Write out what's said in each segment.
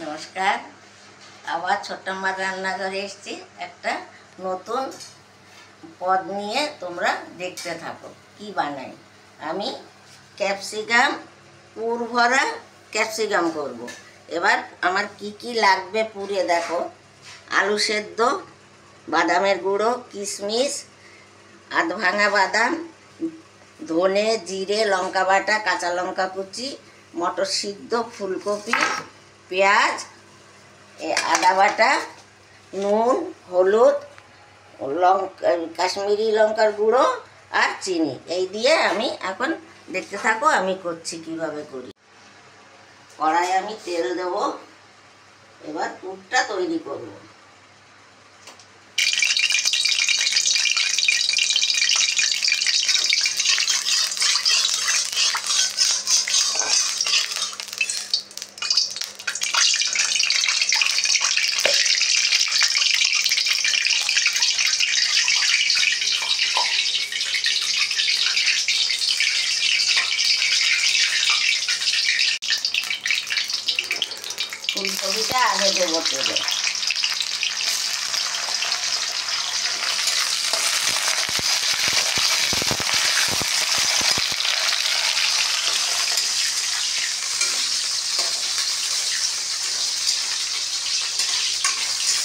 নমস্কার। আবার ছোট্টম্মার রান্নাঘরে এসেছি একটা নতুন পদ নিয়ে। তোমরা দেখতে থাকো কি বানাই। আমি ক্যাপসিকাম, পুর ভরা ক্যাপসিকাম করব। এবার আমার কি কি লাগবে পুরে দেখো। আলু সেদ্ধ, বাদামের গুঁড়ো, কিশমিশ, আধ ভাঙা বাদাম, ধনে, জিরে, লঙ্কা বাটা, কাঁচা লঙ্কা কুচি, মটর সিদ্ধ, ফুলকপি, পেঁয়াজ, আদা বাটা, নুন, হলুদ, লঙ্কা, কাশ্মীরি লঙ্কার গুঁড়ো আর চিনি। এই দিয়ে আমি এখন দেখতে থাকো আমি করছি কিভাবে করি। কড়াই আমি তেল দেব। এবার পুরটা তৈরি করব। ফুলকপিটা আগে দেবো তেলে।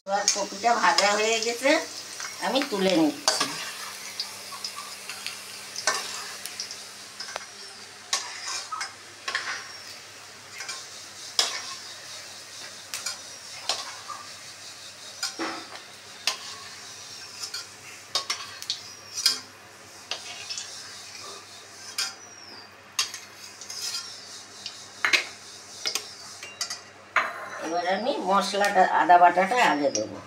এবার কপিটা ভাজা হয়ে গেছে, আমি তুলে নিচ্ছি। এবার আমি মশলাটা, আদা বাটাটা আগে দেবো।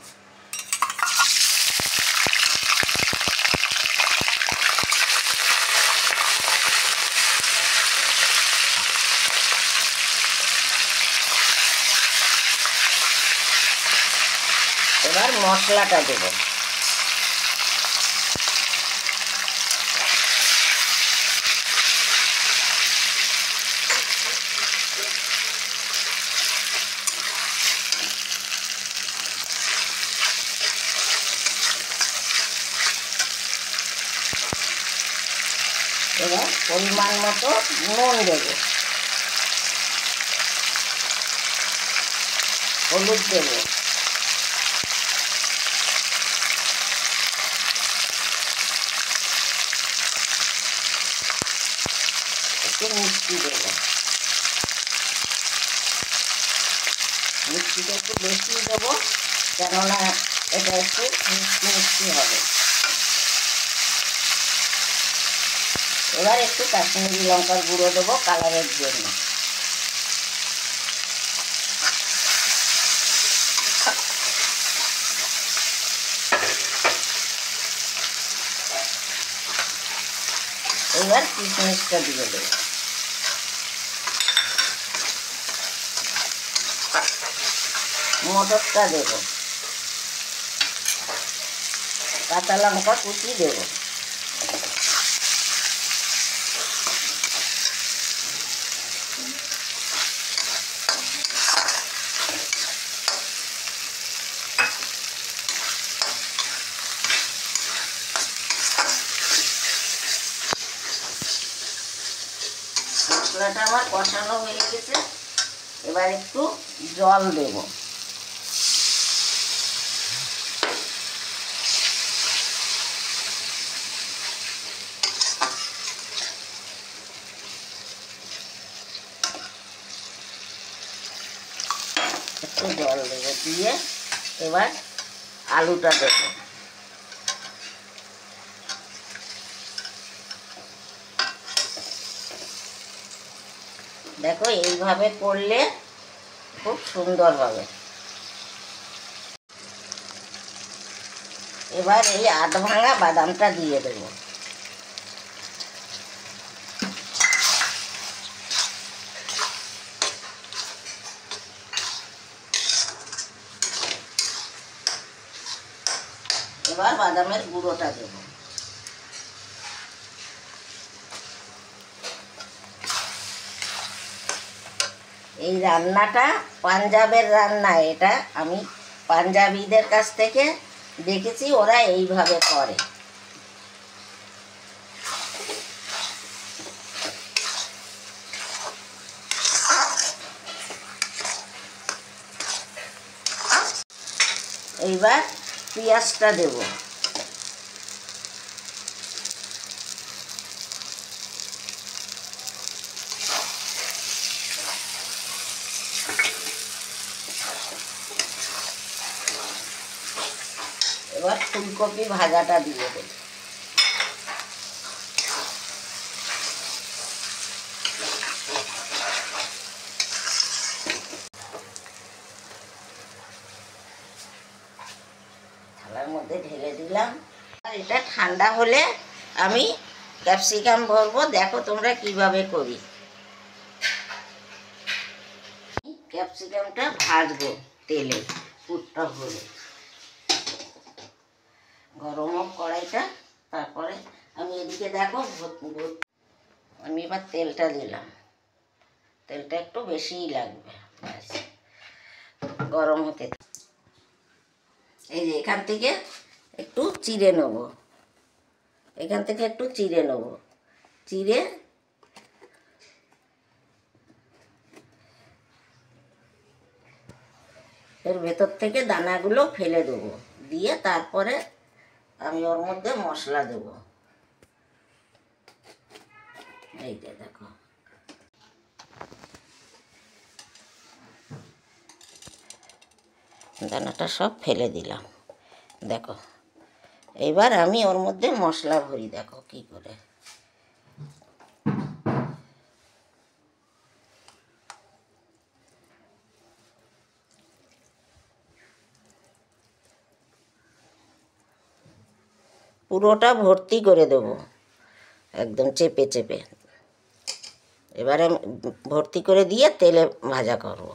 এবার মশলাটা দেবো। এবার পরিমাণ মতো নুন দেবো, হলুদ দেবো, একটু মিষ্টি দেবো। মিষ্টিটা একটু বেশি দেবো, কেননা এটা একটু মিষ্টি মিষ্টি হবে। এবার একটু কাশ্মীরি লঙ্কার গুঁড়ো দেবো কালারের জন্য। এবার কিশমিশটা দিয়ে দেবো। মটরটা দেবো, কাঁচা লঙ্কা কুচি দেবো। মশলাটা আমার কষানো হয়ে গেছে। এবার একটু জল দেব। একটু জল দেব, দিয়ে এবার আলুটা দেব। দেখো এইভাবে করলে খুব সুন্দর হবে। এবার এই আধ ভাঙা বাদামটা দিয়ে দেবো। এবার বাদামের গুঁড়োটা দেবো। এই রান্নাটা পাঞ্জাবের রান্না, এটা আমি পাঞ্জাবিদের কাছ থেকে দেখেছি, ওরা এইভাবে করে। এইবার পেঁয়াজটা দেব। এবার ফুলকপি ভাজাটা দিয়ে দেব। থালার মধ্যে ঢেলে দিলাম। আর এটা ঠান্ডা হলে আমি ক্যাপসিকাম ভরবো। দেখো তোমরা কিভাবে করি। ক্যাপসিকামটা ভাজবো তেলে, পুরটা ভরে। গরম হোক কড়াইটা, তারপরে আমি এদিকে দেখো আমি এবার তেলটা দিলাম। তেলটা একটু বেশিই লাগবে, গরম হতে। এই যে এখান থেকে একটু চিড়ে নেব, এখান থেকে একটু চিড়ে নেব। চিড়ে এর ভেতর থেকে দানাগুলো ফেলে দেবো, দিয়ে তারপরে আমি ওর মধ্যে মশলা দেব। এই যে দেখো, দানাটা সব ফেলে দিলাম। দেখো এইবার আমি ওর মধ্যে মশলা ভরি। দেখো কি করে। পুরোটা ভর্তি করে দেব, একদম চেপে চেপে। এবারে ভর্তি করে দিয়ে তেলে ভাজা করব।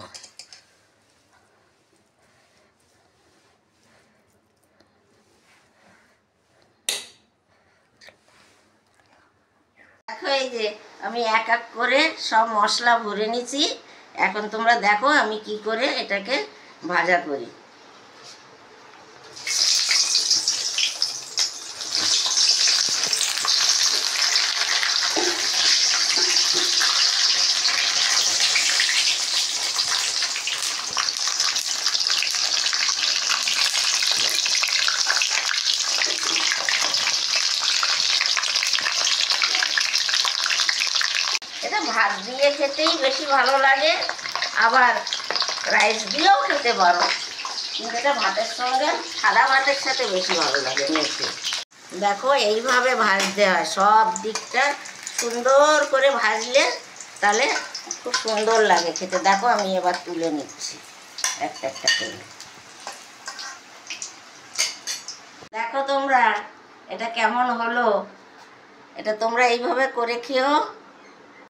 দেখো এই যে আমি এক এক করে সব মশলা ভরে নিছি। এখন তোমরা দেখো আমি কি করে এটাকে ভাজা করি। এটা ভাত দিয়ে খেতেই বেশি ভালো লাগে, আবার রাইস দিয়েও খেতে পারো, কিন্তু এটা ভাতের সঙ্গে সাদা ভাতের সাথে বেশি ভালো লাগে মেখে। দেখো এইভাবে ভাজতে হয়, সব দিকটা সুন্দর করে ভাজলে তাহলে খুব সুন্দর লাগে খেতে। দেখো আমি এবার তুলে নিচ্ছি একটা একটা করে। দেখো তোমরা এটা কেমন হলো, এটা তোমরা এইভাবে করে খেও।